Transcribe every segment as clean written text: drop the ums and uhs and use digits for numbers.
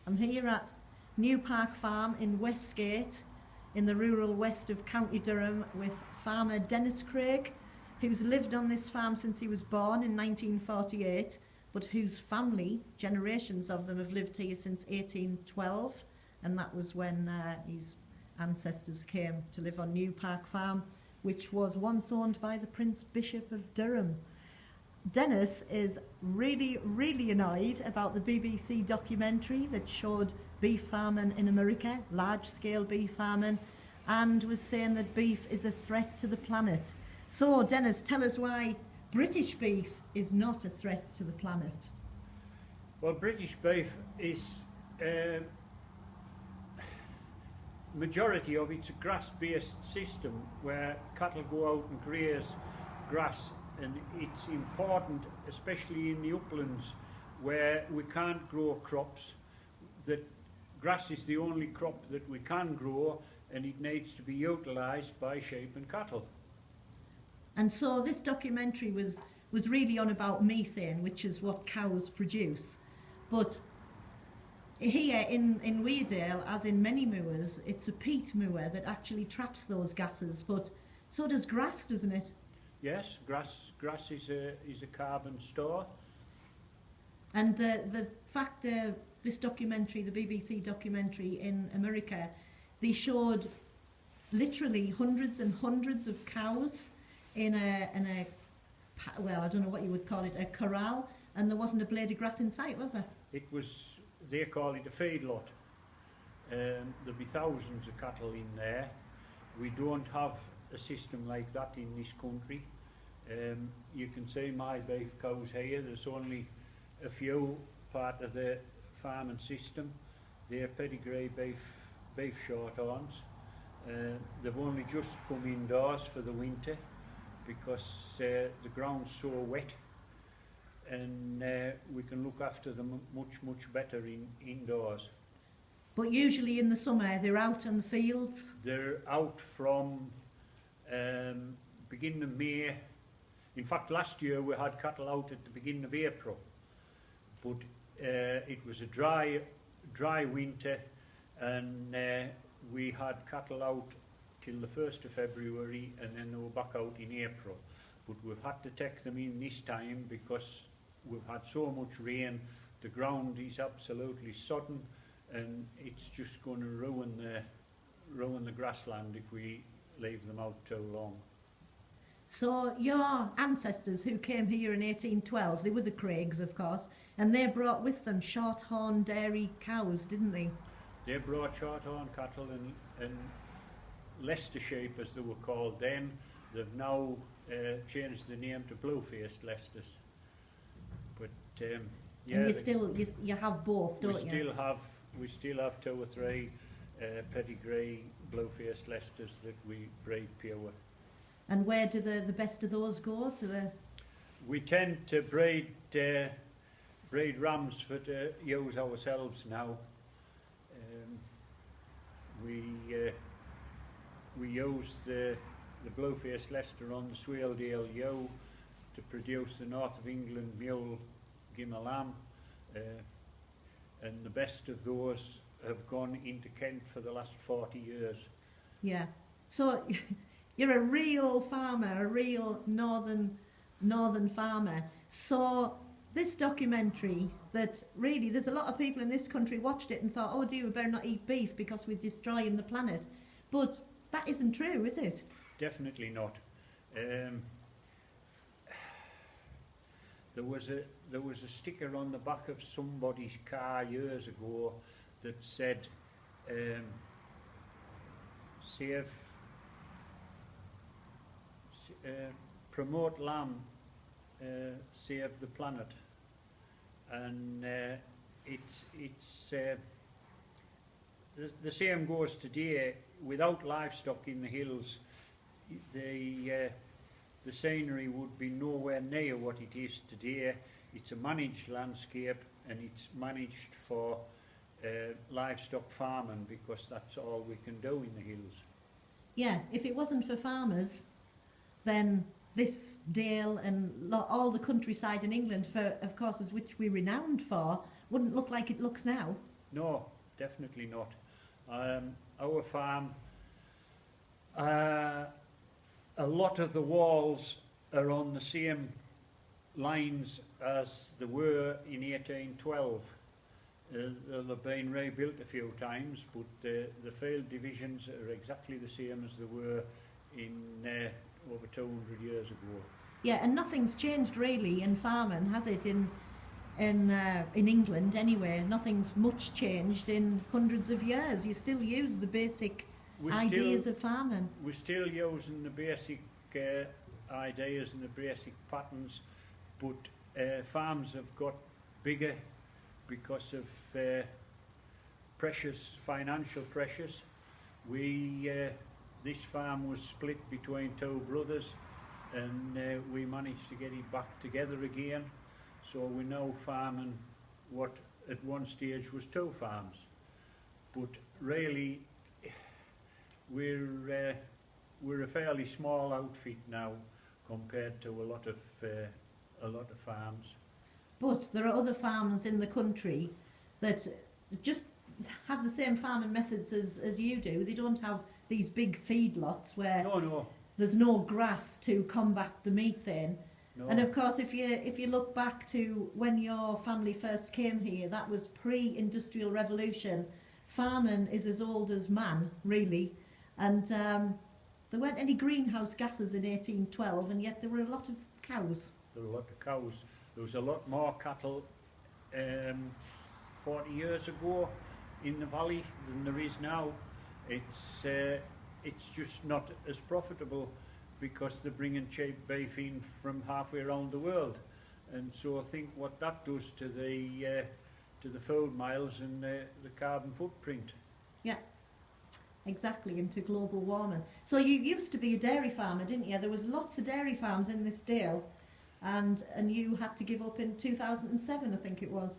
I'm here at New Park Farm in Westgate in the rural west of County Durham with farmer Dennis Craig, who's lived on this farm since he was born in 1948, but whose family, generations of them, have lived here since 1812, and that was when his ancestors came to live on New Park Farm, which was once owned by the Prince Bishop of Durham. Dennis is really annoyed about the BBC documentary that showed beef farming in America, large-scale beef farming, and was saying that beef is a threat to the planet. So, Dennis, tell us why British beef is not a threat to the planet. Well, British beef is, majority of it's a grass-based system where cattle go out and graze grass, and it's important, especially in the uplands where we can't grow crops, that grass is the only crop that we can grow, and it needs to be utilised by sheep and cattle. And so this documentary was really on about methane, which is what cows produce. But here in Weardale, as in many moors, it's a peat moor that actually traps those gases, but so does grass, doesn't it? Yes, grass is a carbon store. And the fact this documentary, the BBC documentary in America, they showed literally hundreds and hundreds of cows in a well, I don't know what you would call it, a corral, and there wasn't a blade of grass in sight, was there? It was, they call it a feedlot. There'll be thousands of cattle in there. We don't have a system like that in this country. You can see my beef cows here, there's only a few part of the farming system. They're pedigree beef shorthorns. They've only just come indoors for the winter because the ground's so wet, and we can look after them much better indoors. But usually in the summer they're out in the fields? They're out from beginning of May. In fact, last year we had cattle out at the beginning of April, but it was a dry winter, and we had cattle out till the 1st of February, and then they were back out in April. But we've had to take them in this time because we've had so much rain. The ground is absolutely sodden, and it's just going to ruin the grassland if we leave them out too long. So your ancestors who came here in 1812, they were the Craigs, of course, and they brought with them shorthorn dairy cows, didn't they? They brought shorthorn cattle and Leicester sheep, as they were called then. They've now changed the name to blue-faced Leicesters. But yeah, and you have both, don't you? We still have 2 or 3 pedigree blue-faced Leicesters that we breed pure. And where do the best of those go? We tend to breed rams for to use ourselves now. We use the blue-faced Leicester on the Weardale ewe to produce the North of England mule Gimmer lamb, and the best of those have gone into Kent for the last 40 years. Yeah, so you're a real farmer, a real northern farmer. So this documentary, that really there's a lot of people in this country watched it and thought, oh dear, we better not eat beef because we're destroying the planet. But that isn't true, is it? Definitely not. There was a sticker on the back of somebody's car years ago that said, promote lamb, save the planet. And it's the same goes today. Without livestock in the hills, the scenery would be nowhere near what it is today. It's a managed landscape, and it's managed for livestock farming because that's all we can do in the hills. Yeah, if it wasn't for farmers, then this dale and all the countryside in England, for of course, as which we're renowned for, wouldn't look like it looks now. No, definitely not. Our farm, a lot of the walls are on the same lines as they were in 1812. They've been rebuilt a few times, but the field divisions are exactly the same as they were in over 200 years ago. Yeah, and nothing's changed really in farming, has it? In England anyway, nothing's much changed in hundreds of years. You still use the basic ideas of farming. We're still using the basic ideas and the basic patterns, but farms have got bigger because of pressures, financial pressures. This farm was split between two brothers, and we managed to get it back together again. So we're now farming what at one stage was two farms. But really, we're a fairly small outfit now compared to a lot of farms. But there are other farms in the country that just have the same farming methods as you do. They don't have these big feedlots where there's no grass to combat the methane. No. And of course, if you look back to when your family first came here, that was pre-industrial revolution. Farming is as old as man, really, and there weren't any greenhouse gases in 1812, and yet there were a lot of cows. There were a lot of cows. There was a lot more cattle 40 years ago in the valley than there is now. It's just not as profitable because they're bringing cheap beef in from halfway around the world, and so I think what that does to the food miles and the carbon footprint. Yeah, exactly, into global warming. So you used to be a dairy farmer, didn't you? There was lots of dairy farms in this dale, and you had to give up in 2007, I think it was.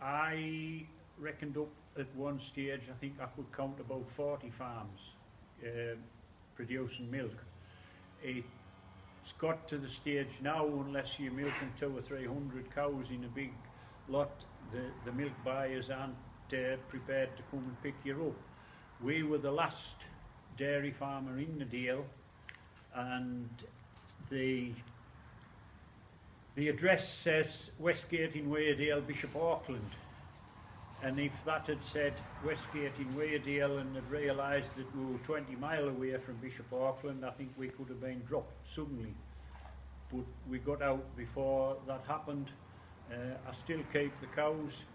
I reckoned up at one stage, I think I could count about 40 farms producing milk. It's got to the stage now, unless you're milking 200 or 300 cows in a big lot, the milk buyers aren't prepared to come and pick you up. We were the last dairy farmer in the Dale, and the address says Westgate in Weardale, Bishop Auckland. And if that had said Westgate in Weardale and had realised that we were 20 miles away from Bishop Auckland, I think we could have been dropped suddenly. But we got out before that happened. I still keep the cows.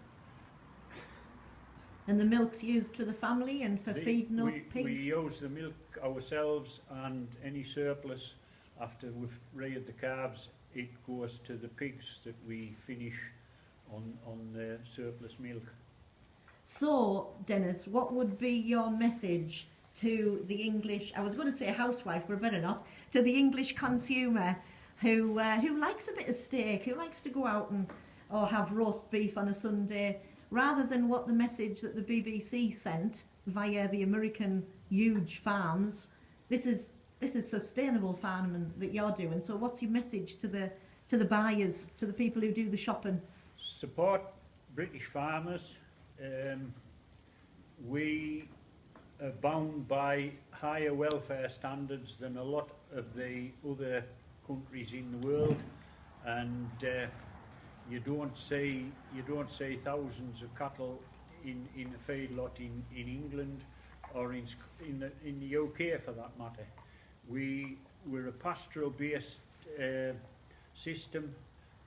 And the milk's used for the family and for feeding up pigs? We use the milk ourselves, and any surplus after we've reared the calves, it goes to the pigs that we finish on the surplus milk. So, Dennis, what would be your message to the English, I was going to say housewife, but better not, to the English consumer who likes a bit of steak, who likes to go out or have roast beef on a Sunday, rather than what the message that the BBC sent via the American huge farms? This is sustainable farming that you're doing. So what's your message to the buyers, to the people who do the shopping? Support British farmers. We are bound by higher welfare standards than a lot of the other countries in the world, and you don't see thousands of cattle in a feedlot in England or in the UK for that matter. We're a pastoral based system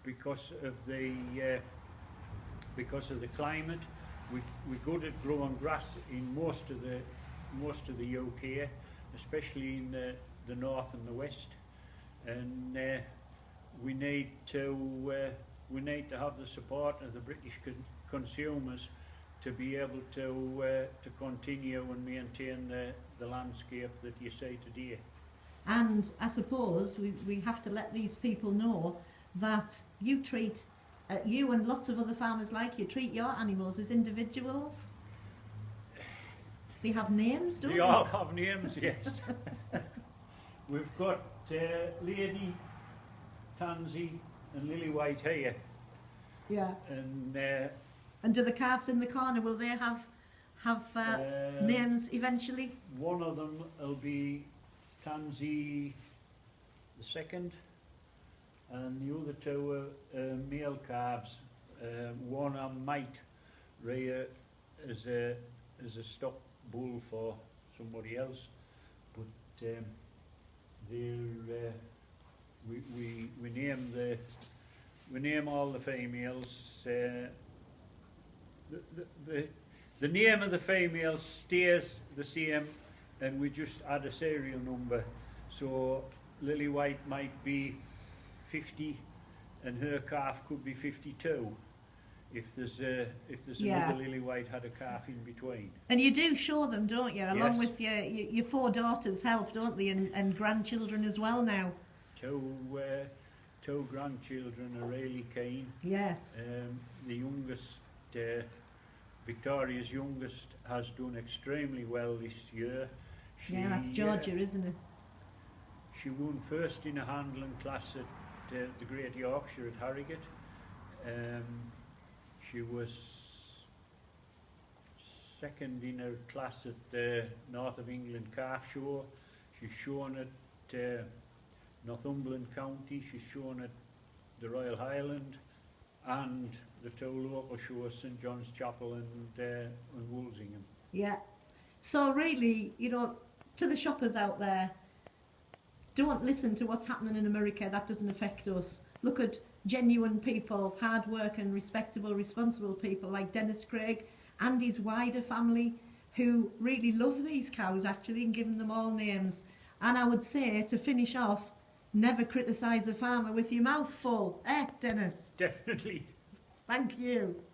because of the climate. We're good at growing grass in most of the UK, especially in the north and the west, and we need to have the support of the British consumers to be able to continue and maintain the landscape that you see today. And I suppose we have to let these people know that you treat you and lots of other farmers like you treat your animals as individuals. They have names, don't they? They all have names, yes. We've got Lady, Tansy and Lily White here. Yeah. And And do the calves in the corner, will they have names eventually? One of them will be Tansy the second, and the other two are male calves. One I might rear as a stock bull for somebody else, but they're we name all the females. The name of the female stays the same, and we just add a serial number. So Lily White might be 50, and her calf could be 52. If there's another Lily White had a calf in between. And you do show them, don't you? Along Yes. with your 4 daughters help, don't they? And grandchildren as well now. Two grandchildren are really keen. Yes. The youngest, Victoria's youngest, has done extremely well this year. Yeah, that's Georgia, isn't it? She won first in a handling class at the Great Yorkshire at Harrogate. She was second in her class at the North of England Calf Show. She's shown at Northumberland County, she's shown at the Royal Highland, and the 2 local shows, St John's Chapel and Woolsingham. Yeah. So really, you know, to the shoppers out there, don't listen to what's happening in America. That doesn't affect us. Look at genuine people, hard working, respectable, responsible people like Dennis Craig and his wider family, who really love these cows actually and giving them all names. And I would say, to finish off, never criticise a farmer with your mouth full. Eh, Dennis? Definitely. Thank you.